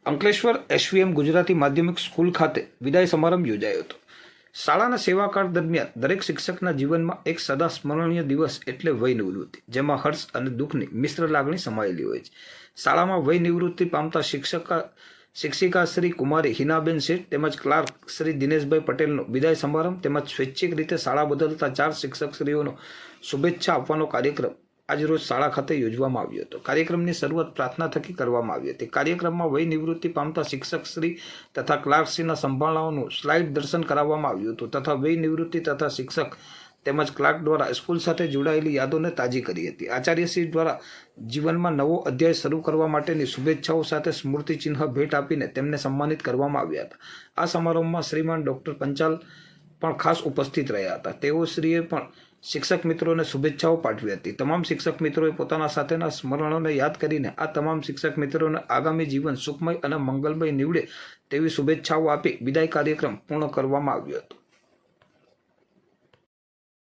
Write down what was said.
Ankleshwar SVM Gujarati માધ્યમિક school ખાતે વિદાય સમારંભ યોજાયો હતો। શાળાના સેવાકાળ દરમિયાન દરેક શિક્ષકના જીવનમાં એક સદા સ્મરણીય દિવસ એટલે વય નિવૃત્તિ, જેમાં હર્ષ અને દુઃખની મિશ્ર લાગણી સમાયેલી હોય છે। શાળામાં વય નિવૃત્તિ પામતા શિક્ષિકા શ્રી કુમારી હિનાબેન શેઠ તેમજ ક્લાર્ક શ્રી દિનેશભાઈ પટેલનો વિદાય સમારંભ તેમજ સ્વૈચ્છિક રીતે શાળા બદલતા 4 શિક્ષકશ્રીઓનો શુભેચ્છા આપવાનો કાર્યક્રમ આજરોજ શાળા ખાતે યોજવામાં આવ્યો હતો। કાર્યક્રમની શરૂઆત પ્રાર્થના થકી કરવામાં આવી હતી। કાર્યક્રમમાં વય નિવૃત્તિ પામતા શિક્ષકશ્રી તથા ક્લાર્કશ્રીના સંભાળનાઓનું સ્લાઇડ દર્શન કરાવવામાં આવ્યું હતું તથા વય નિવૃત્તિ તથા શિક્ષક તેમજ ક્લાર્ક દ્વારા સ્કૂલ સાથે જોડાયેલી યાદોને તાજી કરી હતી। આચાર્યશ્રી દ્વારા જીવનમાં નવો અધ્યાય શરૂ કરવા માટેની શુભેચ્છાઓ સાથે સ્મૃતિચિહ્ન ભેટ આપીને તેમને સન્માનિત કરવામાં આવ્યા હતા। આ સમારોહમાં શ્રીમાન ડૉક્ટર પંચાલ પણ ખાસ ઉપસ્થિત રહ્યા હતા। તેઓશ્રીએ પણ શિક્ષક મિત્રોને શુભેચ્છાઓ પાઠવી હતી। તમામ શિક્ષક મિત્રોએ પોતાના સાથેના સ્મરણોને યાદ કરીને આ તમામ શિક્ષક મિત્રોને આગામી જીવન સુખમય અને મંગલમય નીવડે તેવી શુભેચ્છાઓ આપી વિદાય કાર્યક્રમ પૂર્ણ કરવામાં આવ્યો હતો।